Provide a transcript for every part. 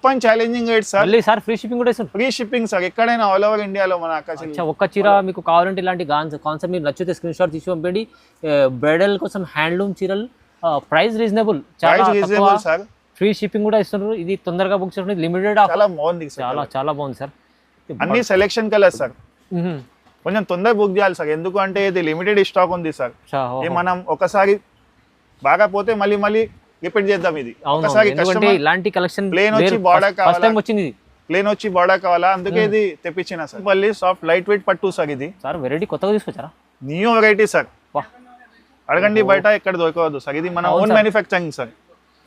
Open challenging rate sir. మళ్ళీ sir free shipping కూడా ఇస్తారు. ఫ్రీ షిప్పింగ్ సార్, ఎక్కడైనా ఆల్ ఓవర్ ఇండియాలో మన ఒక్క చీర మీకు కావాలంటే ఇలాంటి కాన్సెప్ట్ మీరు నచ్చితే స్క్రీన్ షాట్ తీసి పంపండి. బ్రైడల్ కోసం హ్యాండ్లూమ్ చీరలు ప్రైస్ రీజనబుల్, చాలా రీజనబుల్ సార్. ఫ్రీ షిప్పింగ్ కూడా ఇస్తున్నారు. ఇది తొందరగా బుక్ చేసుకుంటే లిమిటెడ్, చాలా బాగుంది, చాలా బాగుంది సార్. అన్ని సెలెక్షన్ కలర్స్ సార్, కొంచెం తొందరగా బుక్ చేయాలి సార్, ఎందుకు అంటే ఇది లిమిటెడ్ స్టాక్ ఉంది సార్. మనం ఒకసారి బాగా పోతే మళ్ళీ మళ్ళీ రిపీట్ చేద్దాం. ఇది ఒకసారి ఇలాంటి కలెక్షన్ ప్లేన్ వచ్చి బార్డర్ కావాలి, ప్లేన్ వచ్చి బార్డర్ కావాలా, అందుకే ఇది తెప్పించిన సార్. మళ్ళీ సాఫ్ట్ లైట్ వెయిట్ పట్టు సార్. ఇది సార్ వెరైటీ కొత్తగా తీసుకొచ్చారా? న్యూ వెరైటీ సార్, అడగండి బయట ఎక్కడ దొరకవద్దు సార్. ఇది మన ఓన్ మ్యానుఫ్యాక్చరింగ్ సార్.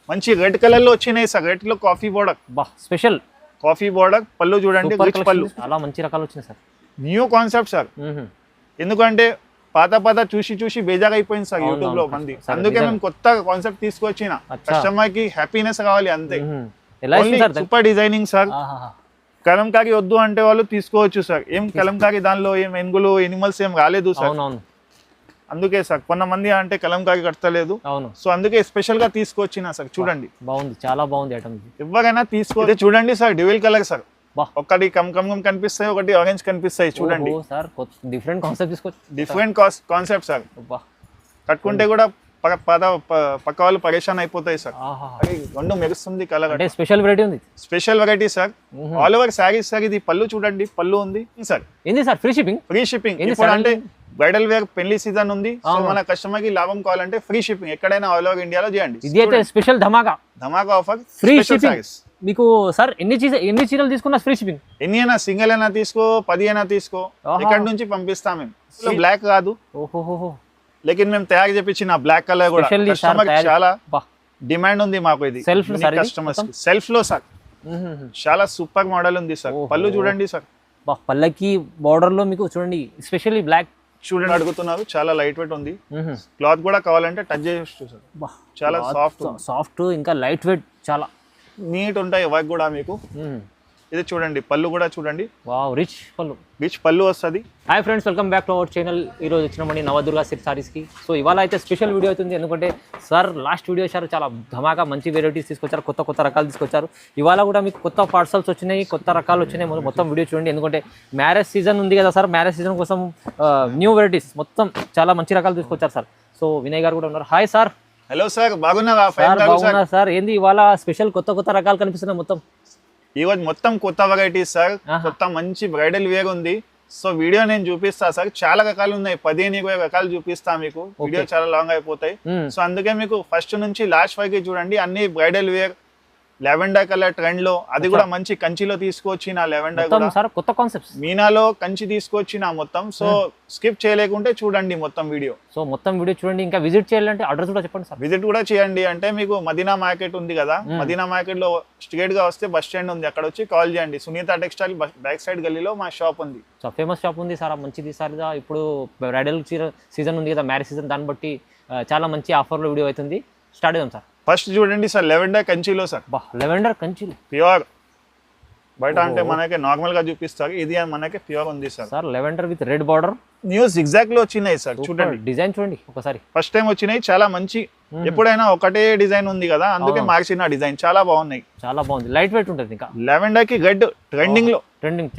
మంచి రెడ్ కలర్ లో వచ్చినాయి సార్, రెడ్ లో coffee border, special coffee border. పళ్ళు చూడండి, రిచ్ పళ్ళు, చాలా మంచి రకాలు వచ్చినాయి సార్. న్యూ కాన్సెప్ట్ సార్, ఎందుకంటే పాత చూసి చూసి బేజాగా అయిపోయింది సార్ యూట్యూబ్ లో మంది. అందుకే మేము కొత్త కాన్సెప్ట్ తీసుకొచ్చిన, కస్టమర్ కి హ్యాపీనెస్ కావాలి అంతే. Super designing sir. కలంకారీ వద్దు అంటే వాళ్ళు తీసుకోవచ్చు సార్. ఏం కలంకారీ దానిలో ఏం ఎనుగులు ఎనిమల్స్ ఏం రాలేదు సార్. అందుకే సార్ కొంతమంది అంటే కలంకారీ కట్టలేదు, సో అందుకే స్పెషల్ గా తీసుకొచ్చిన సార్. చూడండి బాగుంది, చాలా బాగుంది ఐటమ్. ఎవరైనా తీసుకో. చూడండి సార్, డ్యూయల్ కలర్ సార్, ఒకటి కమ్ కనిపిస్తాయి, ఒకటి ఆరెంజ్ కనిపిస్తాయి. చూడండి సార్, డిఫరెంట్ కాన్సెప్ట్ తీసుకోవచ్చు, డిఫరెంట్ కాన్సెప్ట్ సార్. కట్టుకుంటే కూడా పక్క వాళ్ళు పరేషాన్ అయిపోతాయి సార్. రెండు మెరుస్తుంది కలర్, స్పెషల్ వెరైటీ ఉంది, special variety sir. All over saris sir. ఇది పళ్ళు చూడండి, పళ్ళు ఉంది సార్. ఏంది sir free shipping? Free shipping. ఇప్పుడు అంటే బ్రైడల్ వేర్ పెళ్లి సీజన్ ఉంది, సో మన కస్టమర్ కి లాభం కావాలంటే ఫ్రీ షిప్పింగ్ ఎక్కడైనా ఆల్ ఓవర్ ఇండియాలో చేయండి. ఇది అయితే స్పెషల్ ధమాకా ఆఫర్, ఫ్రీ షిప్పింగ్ మీకు సార్. ఎన్ని చీరలు తీసుకున్నా ఫ్రీ షిప్పింగ్. ఎన్ని అయినా, సింగిల్ అయినా తీసుకో, 10 అయినా తీసుకో, ఇక్కడ నుంచి పంపిస్తాం మేము. బ్లాక్ కాదు, లేకిన్ మేము తయారు చేపించిన బ్లాక్ కలర్ కూడా కస్టమర్ చాలా డిమాండ్ ఉంది మాకు. ఇది కస్టమర్స్ సెల్ఫ్ లో సార్, చాలా సూపర్ మోడల్ ఉంది సార్. పళ్ళు చూడండి సార్, పళ్ళకి బార్డర్ లో మీకు చూడండి స్పెషల్లీ బ్లాక్ చూడండి అడుగుతున్నారు. చాలా లైట్ వెయిట్ ఉంది, క్లాత్ కూడా కావాలంటే టచ్ చేయొచ్చు సార్. చాలా సాఫ్ట్ ఇంకా లైట్ వెయిట్, చాలా నీట్ ఉంటాయి వర్క్ కూడా మీకు. ఇది చూడండి, పళ్ళు కూడా చూడండి, వావ్ రిచ్ పళ్ళు వస్తుంది. Hi friends, welcome back to our channel. ఈరోజు వచ్చినామండి నవదుర్గా సిల్క్ సారీస్కి. సో ఇవాళ అయితే స్పెషల్ వీడియో అవుతుంది, ఎందుకంటే సార్ లాస్ట్ వీడియో సార్ చాలా ధమాకా మంచి వెరైటీస్ తీసుకొచ్చారు, కొత్త రకాలు తీసుకొచ్చారు. ఇవాళ కూడా మీకు కొత్త పార్సల్స్ వచ్చినాయి, కొత్త రకాలు వచ్చినాయి. మొత్తం వీడియో చూడండి, ఎందుకంటే మ్యారేజ్ సీజన్ ఉంది కదా సార్. మ్యారేజ్ సీజన్ కోసం న్యూ వెరైటీస్ మొత్తం చాలా మంచి రకాలు తీసుకొచ్చారు సార్. సో వినయ్ గారు కూడా ఉన్నారు. Hi sir. హలో సార్, బాగున్నా సార్? ఏంది ఇవాళ స్పెషల్ కొత్త రకాలు కనిపిస్తున్నాయి మొత్తం? ఈరోజు మొత్తం కొత్త వెరైటీస్ సార్, కొత్త మంచి బ్రైడల్ వేర్ ఉంది. సో వీడియో నేను చూపిస్తా సార్, చాలా రకాలు ఉన్నాయి, 15-20 రకాలు చూపిస్తా మీకు. వీడియో చాలా లాంగ్ అయిపోతాయి, సో అందుకే మీకు ఫస్ట్ నుంచి లాస్ట్ వరకు చూడండి. అన్ని bridal wear, lavender colour trend లో, అది కూడా మంచి కంచిలో తీసుకొచ్చిన లెవెండర్ కూడా కొత్త కాన్సెప్ట్, మీనాలో కంచి తీసుకొచ్చిన మొత్తం. సో స్కిప్ చేయలేకుంటే చూడండి మొత్తం వీడియో. సో మొత్తం వీడియో చూడండి. ఇంకా విజిట్ చేయాలంటే అడ్రస్ కూడా చెప్పండి సార్. విజిట్ కూడా చేయండి అంటే మీకు మదీనా మార్కెట్ ఉంది కదా, మదీనా మార్కెట్ లో స్ట్రేట్ గా వస్తే బస్ స్టాండ్ ఉంది, అక్కడ వచ్చి కాల్ చేయండి. సునీత టెక్స్టైల్ బ్యాక్ సైడ్ గల్లీలో మా షాప్ ఉంది. సో ఫేమస్ షాప్ ఉంది సార్, మంచిది సార్. ఇప్పుడు బ్రైడల్ సీజన్ ఉంది కదా, మ్యారేజ్ సీజన్, దాన్ని బట్టి చాలా మంచి ఆఫర్లో వీడియో అవుతుంది. స్టార్ట్ చేద్దాం సార్. ఫస్ట్ చూడండి సార్, లెవెండర్ కంచిలో సార్. లెవెండర్ కంచిలో ప్యూర్, బయట అంటే మనకి నార్మల్ గా చూపిస్తారు, ఇది మనకి ప్యూర్ ఉంది sir. Sir lavender with red border, news exact లో వచ్చినాయి సార్. చూడండి డిజైన్ చూడండి ఒకసారి, ఫస్ట్ టైం వచ్చినాయి, చాలా మంచి. ఎప్పుడైనా ఒకటే డిజైన్ ఉంది కదా, అందుకే మార్చిన డిజైన్ చాలా బాగున్నాయి, చాలా బాగుంది. లైట్ వెయిట్ ఉంటుంది. ఇంకా లెవెండర్ కి రెడ్ ట్రెండింగ్ లో,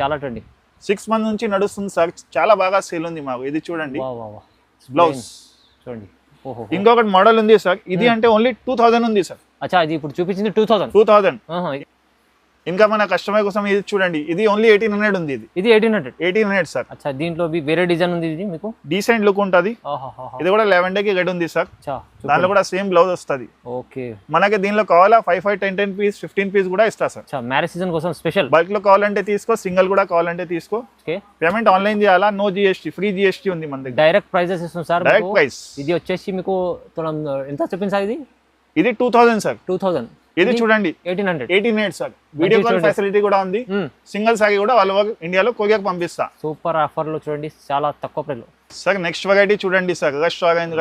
చాలా ట్రెండింగ్. 6 months నుంచి నడుస్తుంది సార్, చాలా బాగా సేల్ ఉంది మాకు. ఇది చూడండి బ్లౌజ్ చూడండి. ఇంకొకటి మోడల్ ఉంది సార్, ఇది అంటే ఓన్లీ 2000 ఉంది సార్. అచ్చా, ఇది ఇప్పుడు చూపించింది 2000. ఇంకా మన కస్టమర్ కోసం ఇది చూడండి, ఇది ఓన్లీ 1800 ఉంది. ఇది 1800 సార్. అచ్చా, దీంట్లో వేరే డిజైన్ ఉంది, ఇది మీకు డీసెంట్ లుక్ ఉంటుంది. ఇది కూడా లెవెండర్ కి రెడ్ ఉంది సార్, దానిలో కూడా సేమ్ బ్లౌజ్ వస్తుంది. ఓకే, మనకి దీనిలో కావాలా 5, 10 పీస్, 15 పీస్ కూడా ఇస్తా సార్. మ్యారేజ్ సీజన్ కోసం స్పెషల్. బల్క్ లో కావాలంటే తీసుకో, సింగిల్ కూడా కావాలంటే తీసుకో. పేమెంట్ ఆన్లైన్ చేయాలా, నో జిఎస్టీ, ఫ్రీ జిఎస్టీ ఉంది మన దగ్గర. డైరెక్ట్ ప్రైజెస్ ఇస్తాం సార్, డైరెక్ట్ ప్రైస్. ఇది వచ్చేసి మీకు ఎంత చెప్పింది సార్? ఇది 2000 సార్. 2000. ఇది చూడండి 1800 సార్. వీడియో కాల్ ఫెసిలిటీ కూడా ఉంది. సింగిల్ సారీ కూడా ఆల్ ఓవర్ ఇండియాలో కొరియర్ పంపిస్తా. సూపర్ ఆఫర్ లో చూడండి, చాలా తక్కువ ప్రైస్ లో సార్. నెక్స్ట్ వెరైటీ చూడండి సార్, రెస్టారెంట్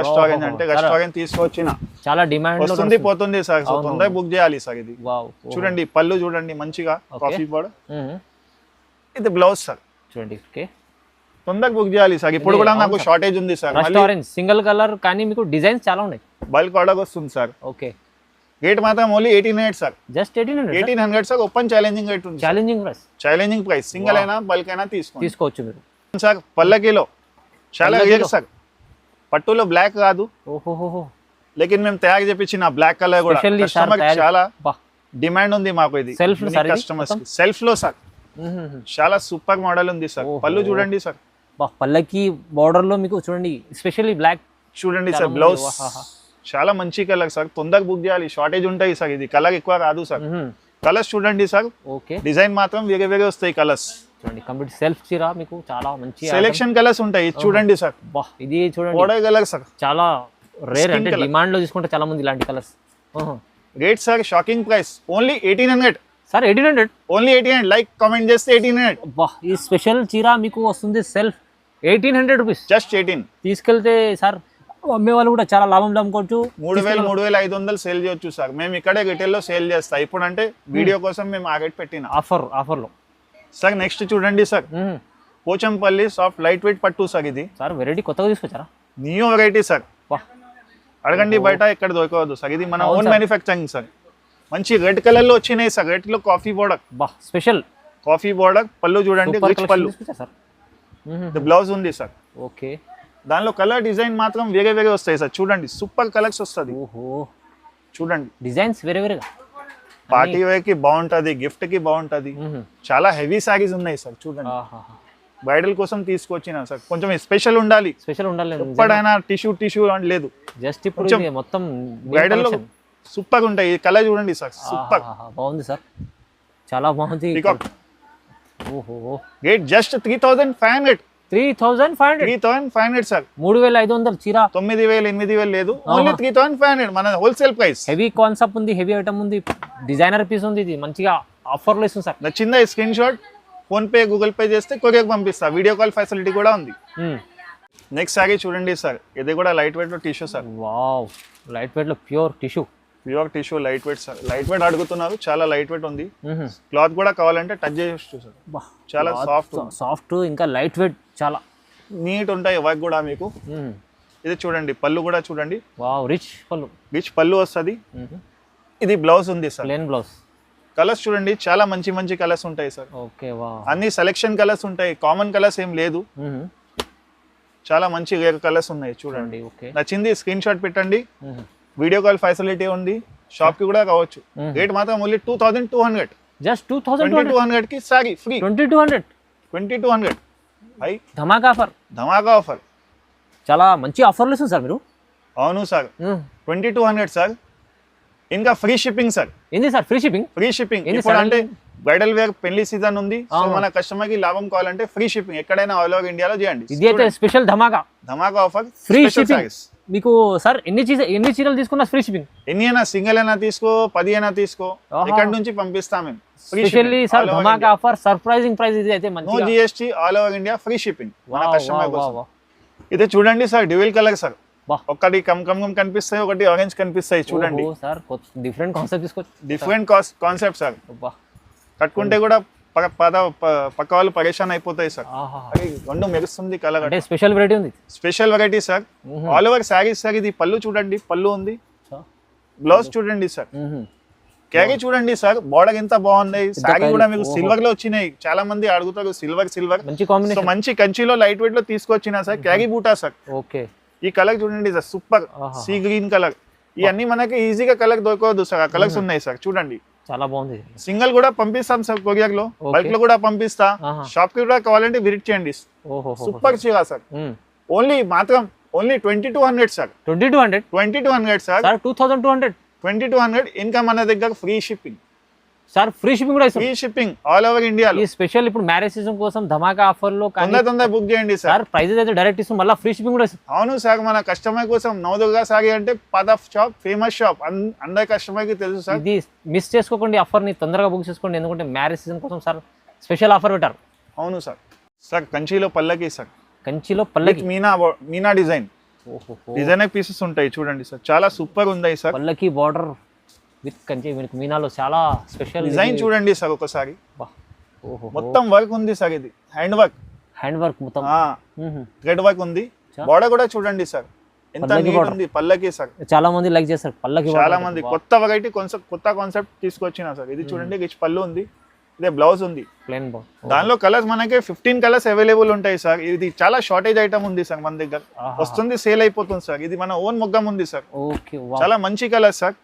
అంటే రెస్టారెంట్ తీసుకొచ్చిన చాలా డిమాండ్ వస్తుంది పోతుంది సార్, సో తొందరగా బుక్ చేయాలి సార్. ఇది చూడండి, పళ్ళు చూడండి మంచిగా కాఫీ పౌడర్. ఇది బ్లౌజ్ సార్ చూడండి. ఓకే, తొందరగా బుక్ చేయాలి సార్. ఇప్పుడు కూడా నాకు షార్టేజ్ ఉంది సార్. రెస్టారెంట్ సింగిల్ కలర్ కానీ మీకు డిజైన్స్ చాలా ఉన్నాయి, బల్క్ ఆర్డర్ వస్తుంది సార్. ఓకే, రేట్ మాత్రం only 1800 sir. Just 1800 sir. Open challenging rate ఉంది. Challenging price. సింగిల్ అయినా బల్క్ అయినా తీసుకోవచ్చు మీరు సార్. పల్లకిలో చాలా రేర్ సార్. పట్టులో బ్లాక్ కాదు. ఓహో. లేకిన్ మేము తయారు చేపించిన బ్లాక్ కలర్ కూడా కస్టమర్ చాలా డిమాండ్ ఉంది మాకు. ఇది కస్టమర్స్ సెల్ఫ్ లో సార్. చాలా సూపర్ మోడల్ ఉంది సార్. పళ్ళు చూడండి సార్. పల్లకి బార్డర్ లో మీకు చూడండి స్పెషల్లీ బ్లాక్ చూడండి సార్. బ్లౌజ్ చాలా మంచి కలర్ సార్. తొందరగా బుక్ చేయాలి, షార్టేజ్ ఉంటాయి సార్. ఇది కలర్ ఎక్కువ రాదు సార్. కలర్స్ చూడండి సార్. ఓకే. డిజైన్ మాత్రం వేరే వస్తాయి కలర్స్. చూడండి కంప్లీట్ సెల్ఫ్ చీర మీకు చాలా మంచి సెలెక్షన్ కలర్స్ ఉంటాయి. ఇది చూడండి సార్. ఇది చూడండి బోర్డర్ కలర్ సార్. చాలా రేర్, అంటే డిమాండ్ లో తీసుకుంటే చాలా మంది ఇలాంటి colours. Rate sir shocking price only 1800 sir. 1800 only 1800. Like comment చేస్తే 1800. ఈ స్పెషల్ చీర మీకు వస్తుంది సెల్ఫ్ 1800 రూపీస్. జస్ట్ 18. తీసుకెళ్తే సార్ అమ్మే వాళ్ళు కూడా చాలా లాభం అమ్ముకోవచ్చు. 3000 3500 సేల్ చేయొచ్చు సార్. మేము ఇక్కడే రిటైల్ లో సేల్ చేస్తాం. ఇప్పుడు అంటే వీడియో కోసం మేము ఆ రేట్ పెట్టిన ఆఫర్ లో సార్. నెక్స్ట్ చూడండి sir. Pochampally soft light weight పట్టు సార్. ఇది సార్ వెరైటీ కొత్తగా తీసుకొచ్చారా? New variety sir. అడగండి బయట ఎక్కడ దొరకవద్దు సార్. ఇది మన ఓన్ మ్యానుఫ్యాక్చరింగ్ సార్. మంచి రెడ్ కలర్ లో వచ్చినాయి సార్. రెడ్ లో coffee border. Special coffee border. పళ్ళు చూడండి రిచ్ పళ్ళు. బ్లౌజ్ ఉంది సార్. ఓకే. దానిలో కలర్ డిజైన్ మాత్రం వేరే వస్తాయి సార్. చూడండి సూపర్ కలర్స్ వస్తుంది. చూడండి డిజైన్స్ వేరేగా. పార్టీ వేర్ కి బాగుంటది, గిఫ్ట్ కి బాగుంటది. చాలా హెవీ సారీస్ ఉన్నాయి సార్. చూడండి బ్రైడల్ కోసం తీసుకొచ్చిన సార్. కొంచెం స్పెషల్ ఉండాలి. ఎప్పుడైనా టిష్యూ లేదు. జస్ట్ ఇప్పుడు మొత్తం బ్రైడల్ లో సూపర్ ఉంటాయి. కలర్ చూడండి సార్. సూపర్ బాగుంది సార్. చాలా బాగుంది. Rate just 3500. 3500 సార్. 3500 చీర. 9000 8000 లేదు. ఓన్లీ 3500 మన హోల్సేల్ ప్రైస్. హెవీ కాన్సెప్ట్ ఉంది, హెవీ ఐటమ్ ఉంది, డిజైనర్ పీస్ ఉంది. ఇది మంచిగా ఆఫర్ లో ఇస్తుంది సార్. నచ్చిందా screenshot PhonePe Google Pay చేస్తే కొరియర్ పంపిస్తా. వీడియో కాల్ ఫెసిలిటీ కూడా ఉంది. నెక్స్ట్ సారీ చూడండి సార్. ఇది కూడా లైట్ వెయిట్ లో tissue sir. Wow, light weight లో pure tissue light weight sir. Light weight అడుగుతున్నారు. చాలా లైట్ వెయిట్ ఉంది. క్లాత్ కూడా కావాలంటే టచ్ చేయొచ్చు సార్. చాలా సాఫ్ట్ ఇంకా లైట్ వెయిట్, చాలా నీట్ ఉంటాయి వర్క్ కూడా మీకు. ఇది చూడండి పళ్ళు కూడా చూడండి. వావ్, రిచ్ పళ్ళు వస్తుంది. ఇది బ్లౌజ్ ఉంది సార్. Plain blouse. కలర్స్ చూడండి చాలా మంచి కలర్స్ ఉంటాయి సార్. ఓకే. వావ్, అన్ని సెలెక్షన్ కలర్స్ ఉంటాయి. కామన్ కలర్స్ ఏం లేదు. చాలా మంచి రేర్ కలర్స్ ఉన్నాయి. చూడండి. నచ్చింది స్క్రీన్ షాట్ పెట్టండి. వీడియో కాల్ ఫెసిలిటీ ఉంది. షాప్ కి కూడా కావచ్చు. రేట్ మాత్రం ఓన్లీ 2200. జస్ట్ 2200 కి సారీ ఫ్రీ. 2200 హై ధమాకా ఆఫర్. చాలా మంచి ఆఫర్లు ఇస్తుంది సార్ మీరు. అవును సార్. 2200 సార్. ఇంకా ఫ్రీ షిప్పింగ్ సార్. ఏంది సార్ ఫ్రీ షిప్పింగ్? ఇప్పుడు అంటే బ్రైడల్ వేర్ పెళ్లి సీజన్ ఉంది. సో మన కస్టమర్ కి లాభం కావాలంటే ఫ్రీ షిప్పింగ్ ఎక్కడైనా ఆల్ ఓవర్ ఇండియాలో చేయండి. ఇది అయితే స్పెషల్ ధమాకా ఆఫర్. ఫ్రీ షిప్పింగ్ మీకు సార్. ఎన్ని చీరలు తీసుకున్నా ఫ్రీ షిప్పింగ్. ఎన్ని అయినా సింగిల్ అయినా తీసుకో, 10 అయినా తీసుకో, ఇక్కడ నుంచి పంపిస్తాం మేము. స్పెషల్లీ సార్ ధమాకా ఆఫర్, సర్ప్రైజింగ్ ప్రైస్. ఇది అయితే మంచి. No GST, all over India free shipping మన కస్టమర్ కోసం. ఇది చూడండి సార్. Dual colour sir. ఒకటి కమ్ కనిపిస్తాయి, ఒకటి ఆరెంజ్ కనిపిస్తాయి. చూడండి సార్. డిఫరెంట్ కాన్సెప్ట్ తీసుకోవచ్చు. Different concept sir. కట్టుకుంటే కూడా పక్క వాళ్ళు పరేషాన్ అయిపోతాయి సార్. రెండు మెరుస్తుంది కలర్. అంటే స్పెషల్ వెరైటీ ఉంది. Special variety sir. All over saris sir. ఇది పళ్ళు చూడండి. పళ్ళు ఉంది. బ్లౌజ్ చూడండి సార్. క్యారీ చూడండి సార్. బోర్డర్ ఎంత బాగుంది. శారీ కూడా మీకు సిల్వర్ లో వచ్చినాయి. చాలా మంది అడుగుతారు సిల్వర్. మంచి కంచిలో లైట్ వెయిట్ లో తీసుకొచ్చిన సార్. క్యారీ బూటా సార్. ఓకే. ఈ కలర్ చూడండి sir. Super sea green colour. ఇవన్నీ మనకి ఈజీగా కలర్ దొరకవద్దు సార్. ఆ కలర్స్ ఉన్నాయి సార్. చూడండి చాలా బాగుంది. సింగిల్ కూడా పంపిస్తాం సార్. కొరియర్ లో బల్క్ లో కూడా పంపిస్తా. షాప్ కి కూడా కావాలంటే విజిట్ చేయండి. సూపర్ చీర సార్. Only 2200 sir. 2200 సార్. 2200 ఇంకా మన దగ్గర free shipping sir. Free shipping కూడా free shipping all over India. ఈ స్పెషల్ ఇప్పుడు మ్యారేజ్ సీజన్ కోసం ధమాకా ఆఫర్ లో తొందర బుక్ చేయండి సార్. ప్రైజెస్ అయితే డైరెక్ట్ ఇస్తాం, మళ్ళీ ఫ్రీ షిప్పింగ్ కూడా ఇస్తాం. అవును సార్. మన కస్టమర్ కోసం నవదుర్గా సారీ అంటే పాత షాప్, ఫేమస్ షాప్, అందరి కస్టమర్ కి తెలుసు సార్. ఇది మిస్ చేసుకోకండి. ఆఫర్ ని తొందరగా బుక్ చేసుకోండి. ఎందుకంటే మ్యారేజ్ సీజన్ కోసం సార్ స్పెషల్ ఆఫర్ పెట్టారు. అవును సార్. సార్ కంచిలో పల్లకి sir. Meena design. Designer pieces ఉంటాయి. చూడండి సార్. చాలా సూపర్ ఉన్నాయి సార్. పల్లకి బార్డర్ విత్ కంచి మీనాలో చాలా స్పెషల్ డిజైన్ చూడండి సార్. ఒకసారి మొత్తం వర్క్ ఉంది సార్. ఇది హ్యాండ్ వర్క్ మొత్తం థ్రెడ్ వర్క్ ఉంది. బార్డర్ కూడా చూడండి సార్. ఎంత నీట్ ఉంది పల్లకి సార్. చాలా మంది లైక్ చేస్తారు పల్లకి. చాలా మంది కొత్త వెరైటీ కొత్త కాన్సెప్ట్ తీసుకొచ్చిన సార్. ఇది చూడండి రిచ్ పళ్ళు ఉంది, ఇదే బ్లౌజ్ ఉంది ప్లెయిన్ బ్లౌజ్. దానిలో కలర్స్ మనకి 15 కలర్స్ అవైలబుల్ ఉంటాయి సార్. ఇది చాలా షార్టేజ్ ఐటమ్ ఉంది సార్ మన దగ్గర, వస్తుంది సేల్ అయిపోతుంది సార్. ఇది మన ఓన్ మొగ్గం ఉంది సార్. చాలా మంచి కలర్ సార్.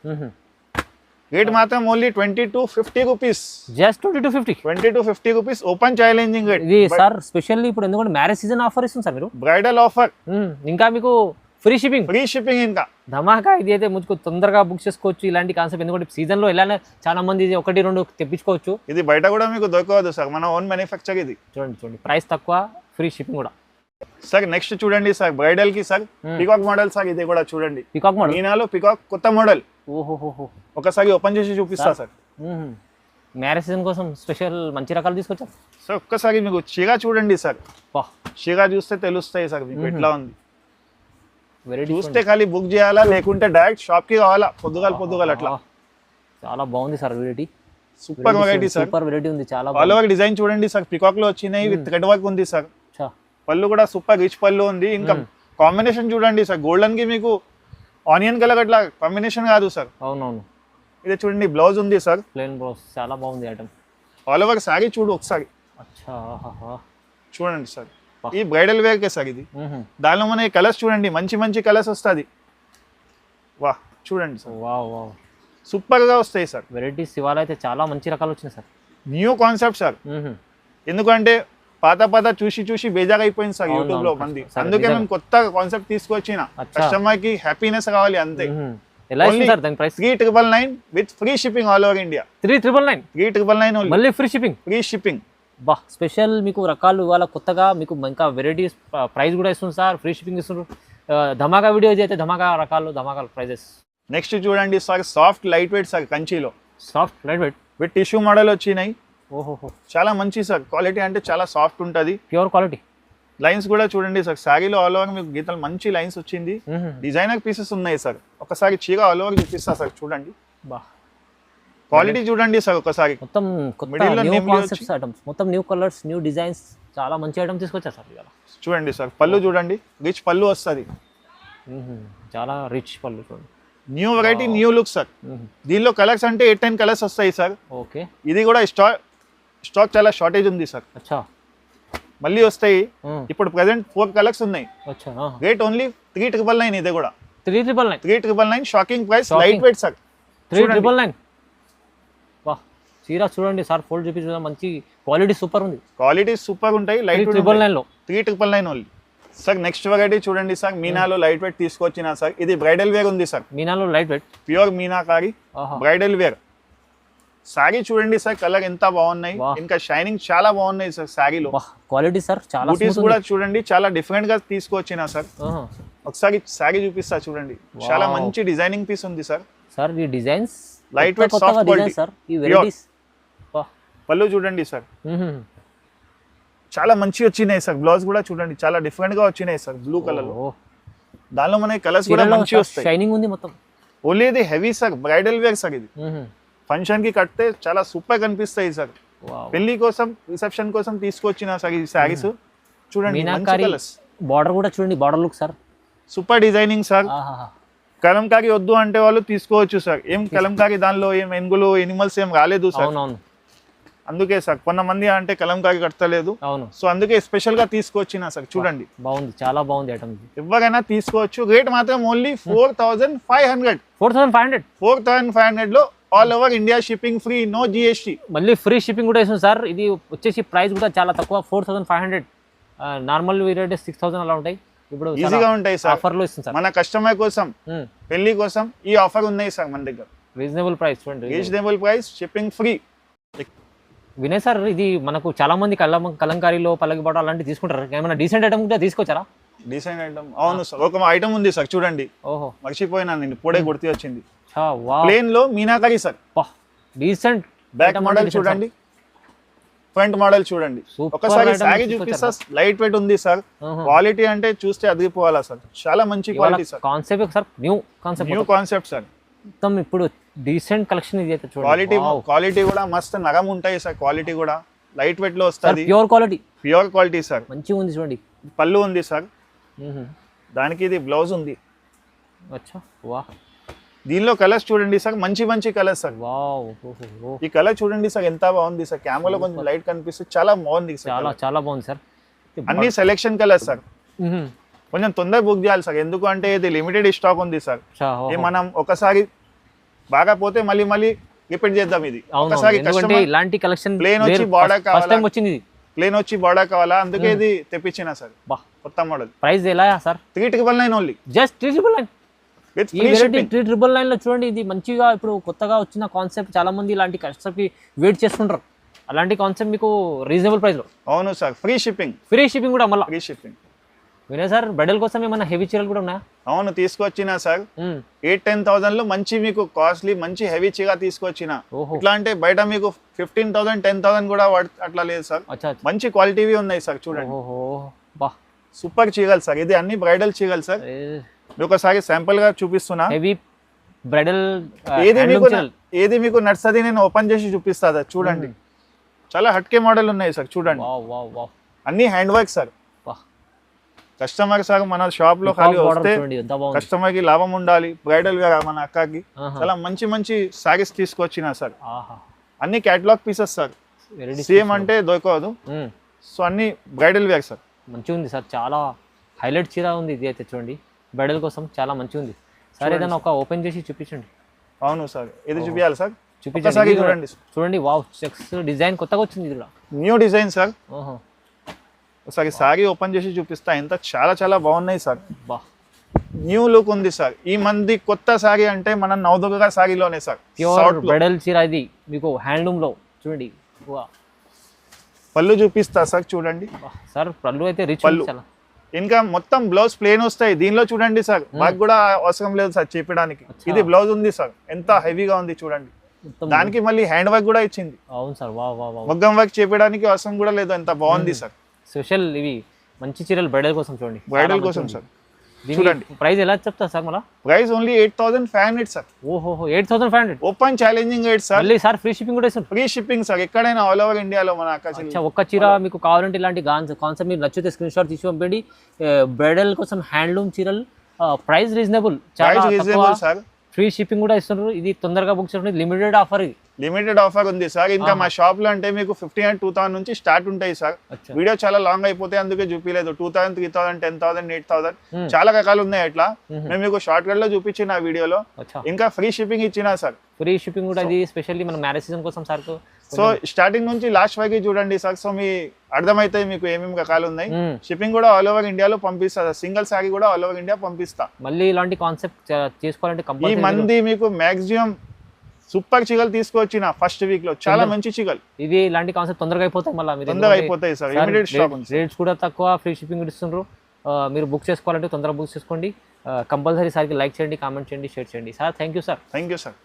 రేట్ మాత్రం only 2250 rupees. Just 2250 rupees open challenging rate. ఇది సార్ స్పెషల్లీ ఇప్పుడు ఎందుకంటే మ్యారేజ్ సీజన్ ఆఫర్ ఇస్తుంది సార్ మీరు, బ్రైడల్ ఆఫర్. ఇంకా మీకు ఫ్రీ షిప్పింగ్ ఇంకా ధమాకా. ఇది అయితే ముందుకు తొందరగా బుక్ చేసుకోవచ్చు ఇలాంటి కాన్సెప్ట్. ఎందుకంటే సీజన్ లో ఇలానే చాలా మంది 1-2 తెప్పించుకోవచ్చు. ఇది బయట కూడా మీకు దొరకవద్దు సార్, మన ఓన్ మ్యానుఫ్యాక్చర్. ఇది చూడండి ప్రైస్ తక్కువ, ఫ్రీ షిప్పింగ్ కూడా. సార్ నెక్స్ట్ చూడండి సార్ బ్రైడల్ కి సార్ పికాక్ మోడల్ సార్. ఇది కూడా చూడండి పికాక్ మోడల్, మీనాలో పికాక్ కొత్త మోడల్. ఓహో, ఒకసారి ఓపెన్ చేసి చూపిస్తా సార్. మ్యారేజ్ సీజన్ కోసం స్పెషల్ మంచి రకాలు తీసుకొచ్చారు సార్. ఒక్కసారి మీకు చీర చూడండి సార్, చీర చూస్తే తెలుస్తాయి సార్ మీకు ఎట్లా ఉంది. చూస్తే ఖాళీ బుక్ చేయాలా, లేకుంటే డైరెక్ట్ షాప్ కి కావాలా, పొద్దుగాల అట్లా. చాలా బాగుంది sir variety, super variety sir. Super variety ఉంది చాలా. ఆల్ ఓవర్ డిజైన్ చూడండి సార్, పికాక్ లో వచ్చినాయి విత్ థ్రెడ్ వర్క్ ఉంది సార్. పళ్ళు కూడా సూపర్ రిచ్ పళ్ళు ఉంది. ఇంకా కాంబినేషన్ చూడండి సార్, గోల్డెన్ కి మీకు ఆనియన్ కలర్ అట్లా కాంబినేషన్ కాదు సార్. అవునవును. ఇది చూడండి బ్లౌజ్ ఉంది సార్, ప్లెయిన్ బ్లౌజ్. చాలా బాగుంది ఐటమ్. ఆల్ ఓవర్ సారీ చూడు ఒకసారి. చూడండి సార్, ఈ బ్రైడల్ వేర్ కే సార్ ఇది. దానిలో మన కలర్స్ చూడండి, మంచి కలర్స్ వస్తుంది. వాహ్ చూడండి సార్, వావ్ సూపర్ గా వస్తాయి సార్ వెరైటీస్. ఇవాళ అయితే చాలా మంచి రకాలు వచ్చినాయి సార్. New concept sir. ఎందుకంటే పాత చూసి బేజాగా అయిపోయింది సార్ యూట్యూబ్ లో మంది. అందుకే మేము కొత్త కాన్సెప్ట్ తీసుకొచ్చిన, కస్టమర్ కి హ్యాపీనెస్ కావాలి అంతే. 399 with free shipping all over India. 399 మళ్ళీ ఫ్రీ షిప్పింగ్. బా స్పెషల్ మీకు రకాలు ఇవాళ కొత్తగా మీకు ఇంకా వెరైటీస్. ప్రైస్ కూడా ఇస్తుంది సార్, ఫ్రీ షిప్పింగ్ ఇస్తున్నారు. ధమాకా వీడియో అయితే ధమాకా రకాలు, ధమాకా ప్రైజెస్. నెక్స్ట్ చూడండి sir soft light weight sir, కంచిలో soft light weight with tissue model వచ్చినాయి. ఓహో చాలా మంచి సార్ క్వాలిటీ, అంటే చాలా సాఫ్ట్ ఉంటుంది, ప్యూర్ క్వాలిటీ. లైన్స్ కూడా చూడండి సార్, శారీలో ఆల్ ఓవర్ మీకు గీతలు మంచి లైన్స్ వచ్చింది. డిజైనర్ పీసెస్ ఉన్నాయి సార్. ఒకసారి చీర ఆల్ ఓవర్ చూపిస్తా సార్, చూడండి క్వాలిటీ చూడండి సార్. ఒకసారి మొత్తం న్యూ కలర్స్, న్యూ డిజైన్స్, చాలా మంచి ఐటమ్ తీసుకొచ్చారు సార్ ఇవాళ. చూడండి సార్ పళ్ళు చూడండి, రిచ్ పళ్ళు వస్తుంది, చాలా రిచ్ పళ్ళు చూడండి. New variety, new look sir. దీనిలో కలర్స్ అంటే 8-10 కలర్స్ వస్తాయి సార్. ఓకే, ఇది కూడా స్టాక్ చాలా షార్టేజ్ ఉంది సార్. మళ్ళీ వస్తాయి. ఇప్పుడు ప్రెసెంట్ 4 కలర్స్ ఉన్నాయి. Rate only 3999. ఇది కూడా 3999. Shocking price, light weight sir. 3999. వాహ్ చీర చూడండి సార్, ఫోల్డ్ చూపించడం మంచి క్వాలిటీ, సూపర్ ఉంది. క్వాలిటీ సూపర్ ఉంటాయి. Light 3999 only sir. Next variety చూడండి సార్, మీనాలో లైట్ వెయిట్ తీసుకొచ్చిన సార్. ఇది బ్రైడల్ వేర్ ఉంది సార్. మీనాలో light weight, pure meenakari bridal wear. Sari చూడండి సార్, కలర్ ఎంత బాగున్నాయి, ఇంకా షైనింగ్ చాలా బాగున్నాయి సార్ సారీలో. క్వాలిటీ సార్ చాలా. బూటీస్ కూడా చూడండి, చాలా డిఫరెంట్ గా తీసుకొచ్చిన సార్. ఒకసారి సారీ చూపిస్తా చూడండి, చాలా మంచి డిజైనింగ్ పీస్ ఉంది సార్. సార్ ఈ designs light weight, soft quality sir. ఈ వెరైటీస్ పళ్ళు చూడండి సార్, చాలా మంచి వచ్చినాయి సార్. బ్లౌజ్ కూడా చూడండి, చాలా డిఫరెంట్ గా వచ్చినాయి సార్, బ్లూ కలర్ లో. దానిలో మన కలర్స్ కూడా మంచి వస్తాయి, షైనింగ్ ఉంది మొత్తం. ఓన్లీ ఇది heavy sir, bridal wear sir. ఇది ఫంక్షన్ కి కడితే చాలా సూపర్ కనిపిస్తాయి సార్. పెళ్లి కోసం, రిసెప్షన్ కోసం తీసుకొచ్చిన సార్ ఈ సారీస్. చూడండి బార్డర్ కూడా చూడండి, border look sir super designing sir. Kalamkari వద్దు అంటే వాళ్ళు తీసుకోవచ్చు సార్. ఏం కలంకారీ దానిలో ఏం ఎనుగులు, ఎనిమల్స్ ఏం రాలేదు సార్. అందుకే సార్ కొంతమంది అంటే కలంకారీ కట్టలేదు, సో అందుకే స్పెషల్ గా తీసుకొచ్చిన సార్. చూడండి బాగుంది, చాలా బాగుంది ఐటమ్. ఎవరైనా తీసుకోవచ్చు. రేట్ మాత్రం ఓన్లీ 4500. 4500 లో all over India shipping free, no GST. మళ్ళీ ఫ్రీ షిప్పింగ్ కూడా ఇస్తుంది సార్. ఇది వచ్చేసి ప్రైస్ కూడా చాలా తక్కువ, 4500. నార్మల్ రేట్ 6000 అలా ఉంటాయి. ఇప్పుడు ఈజీగా ఉంటాయి సార్. ఆఫర్ లో ఇస్తుంది సార్, మన కస్టమర్ కోసం, పెళ్లి కోసం ఈ ఆఫర్ ఉన్నాయి సార్ మన దగ్గర. రీజనబుల్ ప్రైస్ చూడండి, reasonable price, shipping free. Vinay sir, ఇది మనకు చాలా మంది కలంకారీలో పల్లకి బాట అలాంటివి తీసుకుంటారు. ఏమైనా డీసెంట్ ఐటమ్ కూడా తీసుకొచ్చారా? డీసెంట్ ఐటమ్, అవును సార్. ఒక ఐటమ్ ఉంది సార్, చూడండి. ఓహో, మర్చిపోయినా నేను, ఇప్పుడే గుర్తు వచ్చింది. ప్లేన్ లో meenakari sir, decent. Back model చూడండి, ఫ్రంట్ మోడల్ చూడండి. ఒకసారి సారీ చూపిస్తా. లైట్ వెయిట్ ఉంది సార్. క్వాలిటీ అంటే చూస్తే అదిరిపోవాలా సార్, చాలా మంచి quality sir. Concept sir, new concept sir. మొత్తం ఇప్పుడు డీసెంట్ కలెక్షన్ ఇది అయితే చూడండి. క్వాలిటీ కూడా మస్త్ నరం ఉంటాయి సార్. క్వాలిటీ కూడా లైట్ వెయిట్ లో వస్తుంది. ప్యూర్ క్వాలిటీ సార్, మంచిగా ఉంది చూడండి. పళ్ళు ఉంది సార్, దానికి ఇది బ్లౌజ్ ఉంది. అచ్చా వాహ్ దీనిలో కలర్స్ చూడండి సార్, మంచి మంచి కలర్స్ సార్. వావ్ ఈ కలర్ చూడండి సార్ ఎంత బాగుంది సార్, కెమెరాలో కొంచెం లైట్ కనిపిస్తుంది, చాలా బాగుంది సార్. చాలా చాలా బాగుంది సార్. అన్ని సెలెక్షన్ కలర్స్ సార్. కొంచెం తొందర బుక్ చేయాలి సార్, ఎందుకు అంటే ఇది లిమిటెడ్ స్టాక్ ఉంది సార్. ఇది మనం ఒకసారి బాగా పోతే మళ్ళీ మళ్ళీ రిపీట్ చేద్దాం. ఇది ఒకసారి ఇలాంటి కలెక్షన్ ప్లేన్ వచ్చి బార్డర్ కావాలా, వచ్చింది ప్లేన్ వచ్చి బార్డర్ కావాలా, అందుకే ఇది తెప్పించిన సార్. కొత్త మోడల్. ప్రైస్ ఎలా సార్? 3,999 ఓన్లీ. జస్ట్ 3,999. ఈ వెరైటీ 3,999 లో చూడండి. ఇది మంచిగా ఇప్పుడు కొత్తగా వచ్చిన కాన్సెప్ట్, చాలా మంది ఇలాంటి కస్టమర్ కి వెయిట్ చేస్తుంటారు. అలాంటి కాన్సెప్ట్ మీకు రీజనబుల్ ప్రైస్ లో. అవును సార్, ఫ్రీ షిప్పింగ్ కూడా మళ్ళీ ఫ్రీ షిప్పింగ్. వినే సార్ బ్రైడల్ కోసం ఏమైనా హెవీ చీరలు కూడా ఉన్నాయా? అవును తీసుకొచ్చిన సార్. 8,000-10,000 లో మంచి మీకు కాస్ట్లీ మంచి హెవీ చీర తీసుకొచ్చిన. ఇట్లా అంటే బయట మీకు 15,000 10,000 కూడా అట్లా లేదు సార్. మంచి క్వాలిటీవి ఉన్నాయి సార్. చూడండి సూపర్ చీరలు సార్. ఇది అన్ని బ్రైడల్ చీరలు సార్. ఒకసారి శాంపుల్ గా చూపిస్తున్నా. హెవీ బ్రైడల్ ఏది మీకు నర్సరీ నేను ఓపెన్ చేసి చూపిస్తా సార్. చూడండి చాలా హట్కే మోడల్ ఉన్నాయి సార్. చూడండి అన్ని hand work sir. Customer sir మన షాప్ లో ఖాళీ వస్తే కస్టమర్ కి లాభం ఉండాలి. బ్రైడల్ గా మన అక్కకి చాలా మంచి మంచి సారీస్ తీసుకొచ్చిన సార్. అన్ని కేటలాగ్ పీసెస్ సార్, సేమ్ అంటే దొరకదు. సో అన్ని బ్రైడల్ వేర్ సార్. మంచిగా ఉంది సార్, చాలా హైలైట్ చీర ఉంది. ఇది అయితే చూడండి బ్రైడల్ కోసం చాలా మంచిగా ఉంది సార్. ఏదైనా ఒక ఓపెన్ చేసి చూపించండి. అవును సార్, ఇది చూపించాలి సార్. చూపించండి. చూడండి చూడండి వావ్, చెక్స్ డిజైన్ కొత్తగా వచ్చింది. ఇది కూడా న్యూ డిజైన్ సార్. ఒకసారి సారీ ఓపెన్ చేసి చూపిస్తా. ఎంత చాలా చాలా బాగున్నాయి సార్. న్యూ లుక్ ఉంది సార్. ఈ మంది కొత్త సారీ అంటే మన నవదుర్గ సారీలోనే సార్. ప్యూర్ బ్రైడల్ చీర ఇది మీకు హ్యాండ్లూమ్ లో. చూడండి పళ్ళు చూపిస్తా సార్. చూడండి సార్ పళ్ళు అయితే రిచ్ పళ్ళు. ఇంకా మొత్తం బ్లౌజ్ ప్లేన్ వస్తాయి. దీనిలో చూడండి సార్, మాకు కూడా అవసరం లేదు సార్ చెప్పడానికి. ఇది బ్లౌజ్ ఉంది సార్, ఎంత హెవీగా ఉంది చూడండి. దానికి మళ్ళీ హ్యాండ్ వర్క్ కూడా ఇచ్చింది. అవును సార్, మగ్గం వర్క్ చెప్పడానికి అవసరం కూడా లేదు. ఎంత బాగుంది సార్. స్పెషల్ ఇవి మంచి చీరలు బ్రైడల్ కోసం. చూడండి బ్రైడల్ కోసం సార్. చూడండి ప్రైస్ ఎలా చెప్తా సార్? మళ్ళీ ప్రైస్ ఓన్లీ 8,500 సార్. ఓహో 8,500 ఓపెన్ ఛాలెంజింగ్ రేట్ సార్. మళ్ళీ సార్ ఫ్రీ షిప్పింగ్ కూడా ఇస్తారు. ఫ్రీ షిప్పింగ్ సార్, ఎక్కడైనా ఆల్ ఓవర్ ఇండియాలో మన ఒక్క చీర మీకు కావాలంటే ఇలాంటి కాన్సెప్ట్ మీరు నచ్చితే స్క్రీన్ షాట్ తీసి పంపండి. బ్రైడల్ కోసం హ్యాండ్లూమ్ చీరలు, ప్రైస్ రీజనబుల్, చాలా రీజనబుల్ సార్. ఫ్రీ షిప్పింగ్ కూడా ఇస్తున్నారు. ఇది తొందరగా బుక్ చేసుకోండి. లిమిటెడ్ ఆఫర్, ఇది లిమిటెడ్ ఆఫర్ ఉంది సార్. ఇంకా మా షాప్ లో అంటే మీకు 15,000-2,000 నుంచి స్టార్ట్ ఉంటాయి సార్. వీడియో చాలా లాంగ్ అయిపోతే అందుకే చూపించలేదు. 2,000, 3,000, 10,000, 8,000 చాలా రకాలు ఉన్నాయి. అట్లా మేము మీకు షార్ట్ కట్ లో చూపించిన వీడియోలో. ఇంకా ఫ్రీ షిప్పింగ్ ఇచ్చినా సార్. ఫ్రీ షిప్పింగ్ కూడా ఇది స్పెషల్లీ మన మ్యారేజ్ సీజన్ కోసం సార్. సో స్టార్టింగ్ నుంచి లాస్ట్ వరకు చూడండి సార్. సో మీ అర్థమైతాయి మీకు ఏమేమి రకాలు ఉన్నాయి. షిప్పింగ్ కూడా ఆల్ ఓవర్ ఇండియాలో పంపిస్తా సార్. సింగిల్ సారీ కూడా ఆల్ ఓవర్ ఇండియా పంపిస్తా. మళ్ళీ ఇలాంటి కాన్సెప్ట్ చేసుకోవాలంటే ఈ మంది మీకు మాక్సిమం సూపర్ చిగల్ తీసుకొచ్చిన ఫస్ట్ వీక్ లో చాలా మంచి చిగల్. ఇది ఇలాంటి కాన్సెప్ట్ తొందరగా అయిపోతాయి. మళ్ళీ తొందరగా అయిపోతాయి సార్. ఇమిడియట్ స్టాక్ ఉంది. రేట్స్ కూడా తక్కువ, ఫ్రీ షిప్పింగ్ ఇస్తున్నారు. మీరు బుక్ చేసుకోవాలంటే తొందరగా బుక్ చేసుకోండి. కంపల్సరీ సార్కి లైక్ చేయండి, కామెంట్ చేయండి, షేర్ చేయండి sir. Thank you sir. Thank you sir.